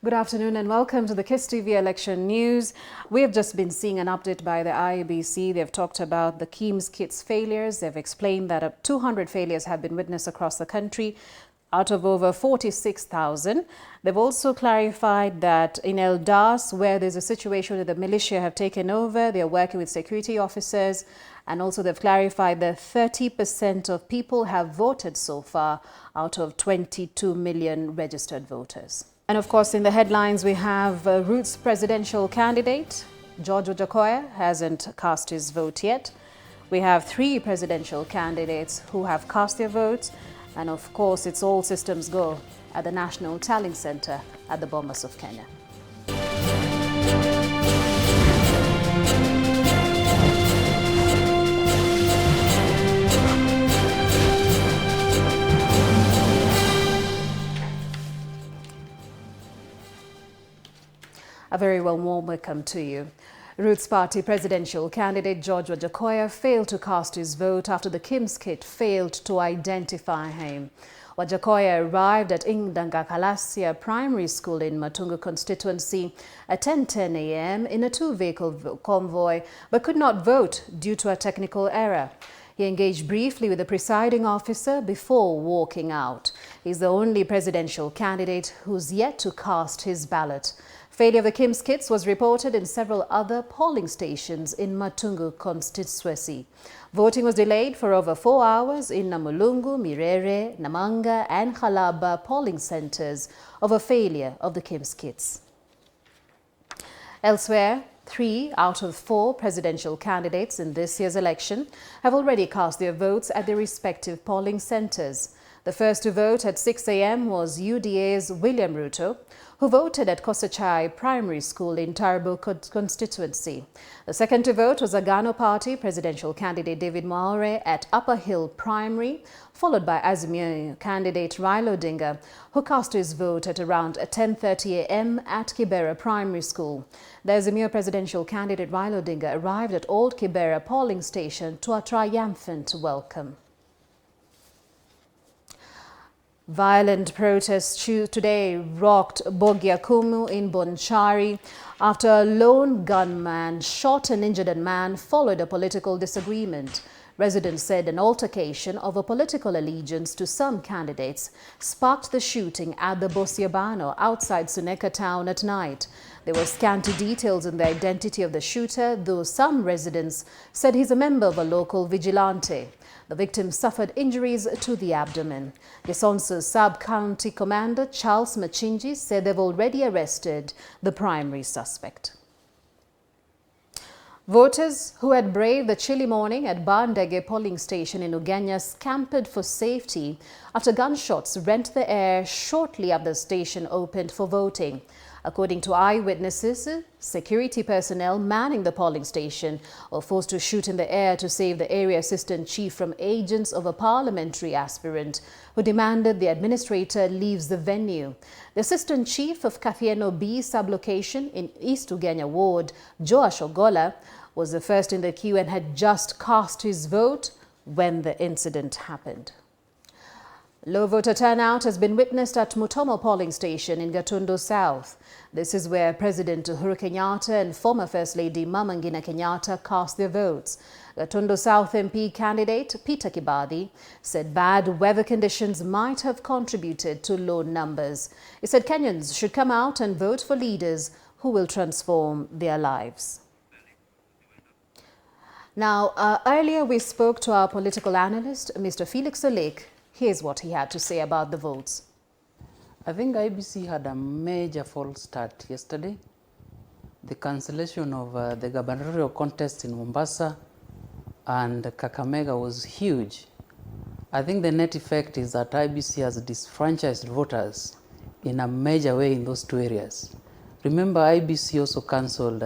Good afternoon and welcome to the KISS TV election news. We have just been seeing an update by the IEBC. They've talked about the KIMS kits failures. They've explained that 200 failures have been witnessed across the country out of over 46,000. They've also clarified that in Eldas, where there's a situation where the militia have taken over, they're working with security officers. And also they've clarified that 30% of people have voted so far out of 22 million registered voters. And of course, in the headlines, we have Roots presidential candidate, George Akoya, hasn't cast his vote yet. We have 3 presidential candidates who have cast their votes. And of course, it's all systems go at the National Tallying Center at the Bomas of Kenya. A very warm welcome to you. Roots Party presidential candidate George Akoya failed to cast his vote after the KIMS kit failed to identify him. Akoya arrived at Indangakalasia Primary School in Matungu constituency at 10:10 a.m. in a 2-vehicle convoy, but could not vote due to a technical error. He engaged briefly with the presiding officer before walking out. He's the only presidential candidate who's yet to cast his ballot. Failure of the KIMS kits was reported in several other polling stations in Matungu constituency. Voting was delayed for over 4 hours in Namulungu, Mirere, Namanga and Khalaba polling centers over failure of the KIMS kits. Elsewhere, 3 out of 4 presidential candidates in this year's election have already cast their votes at their respective polling centers. The first to vote at 6 a.m. was UDA's William Ruto, who voted at Kosachai Primary School in Tarbo constituency. The second to vote was Agano Party presidential candidate David Maure at Upper Hill Primary, followed by Azimio candidate Raila Odinga, who cast his vote at around 10:30 a.m. at Kibera Primary School. The Azimio presidential candidate Raila Odinga arrived at Old Kibera polling station to a triumphant welcome. Violent protests today rocked Bogiakumu in Bonchari after a lone gunman shot and injured a man followed a political disagreement. Residents said an altercation of a political allegiance to some candidates sparked the shooting at the Bosiabano outside Suneka town at night. There were scanty details in the identity of the shooter, though some residents said he's a member of a local vigilante. The victim suffered injuries to the abdomen. Gesonso Sub-County Commander Charles Machinji said they've already arrested the primary suspect. Voters who had braved the chilly morning at Bandege polling station in Ugenya scampered for safety after gunshots rent the air shortly after the station opened for voting. According to eyewitnesses, security personnel manning the polling station were forced to shoot in the air to save the area assistant chief from agents of a parliamentary aspirant who demanded the administrator leaves the venue. The assistant chief of Kathieno B sublocation in East Ugenya ward, Joash Ogola, was the first in the queue and had just cast his vote when the incident happened. Low voter turnout has been witnessed at Mutomo polling station in Gatundu South. This is where President Uhuru Kenyatta and former First Lady Mama Ngina Kenyatta cast their votes. Gatundu South MP candidate Peter Kibadi said bad weather conditions might have contributed to low numbers. He said Kenyans should come out and vote for leaders who will transform their lives. Now, earlier we spoke to our political analyst, Mr. Felix Olek. Here's what he had to say about the votes. I think IBC had a major false start yesterday. The cancellation of the gubernatorial contest in Mombasa and Kakamega was huge. I think the net effect is that IBC has disfranchised voters in a major way in those 2 areas. Remember, IBC also cancelled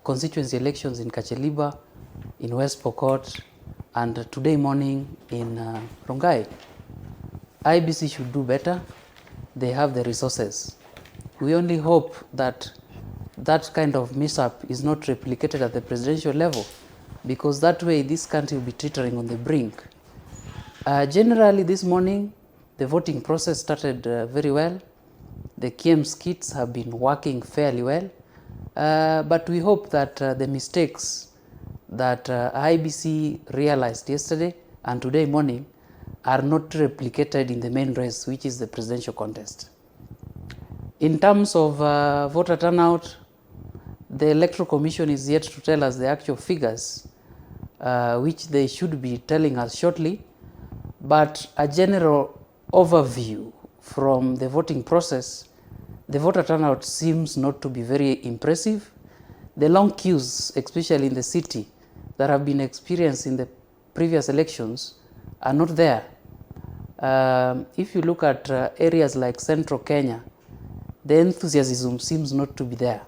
constituency elections in Kacheliba, in West Pokot, and today morning in Rongai. IBC should do better. They have the resources. We only hope that that kind of mishap is not replicated at the presidential level, because that way this country will be teetering on the brink. Generally this morning, the voting process started very well. The KIEMS kits have been working fairly well, but we hope that the mistakes that IBC realized yesterday and today morning are not replicated in the main race, which is the presidential contest. In terms of voter turnout, the Electoral Commission is yet to tell us the actual figures, which they should be telling us shortly, but a general overview from the voting process, the voter turnout seems not to be very impressive. The long queues, especially in the city, that have been experienced in the previous elections are not there. If you look at areas like central Kenya, the enthusiasm seems not to be there.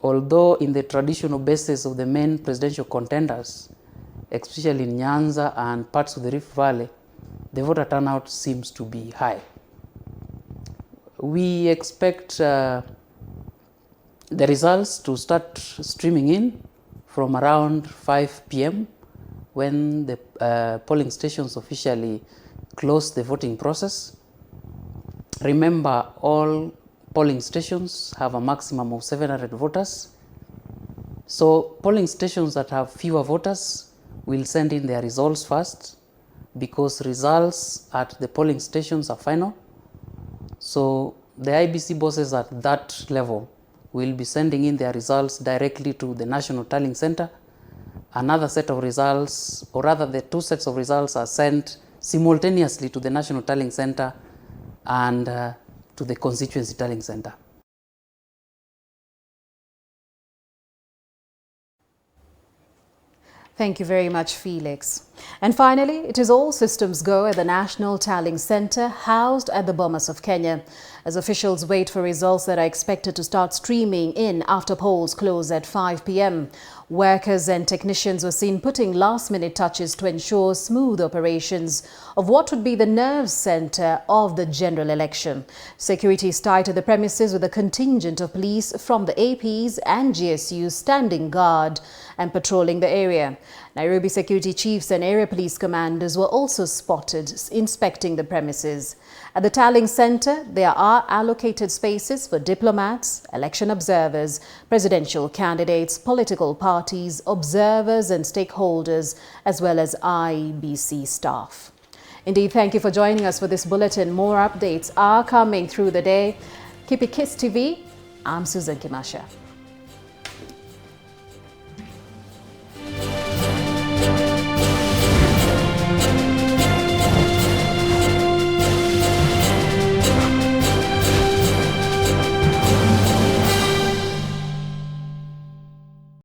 Although in the traditional bases of the main presidential contenders, especially in Nyanza and parts of the Rift Valley, the voter turnout seems to be high. We expect the results to start streaming in from around 5 p.m. when the polling stations officially close the voting process. Remember, all polling stations have a maximum of 700 voters. So polling stations that have fewer voters will send in their results first, because results at the polling stations are final. So the IBC bosses at that level will be sending in their results directly to the National Tallying Center. Another set of results, or rather the two sets of results, are sent simultaneously to the National Tallying Center and to the Constituency Tallying Center. Thank you very much, Felix. And finally, it is all systems go at the National Tallying Center housed at the Bomas of Kenya, as officials wait for results that are expected to start streaming in after polls close at 5 p.m. Workers and technicians were seen putting last-minute touches to ensure smooth operations of what would be the nerve center of the general election. Security is tight at the premises, with a contingent of police from the APs and GSUs standing guard and patrolling the area. Nairobi security chiefs and area police commanders were also spotted inspecting the premises. At the tallying center, there are allocated spaces for diplomats, election observers, presidential candidates, political parties, observers and stakeholders, as well as IBC staff. Indeed, thank you for joining us for this bulletin. More updates are coming through the day. Keep it KISS TV. I'm Susan Kimasha.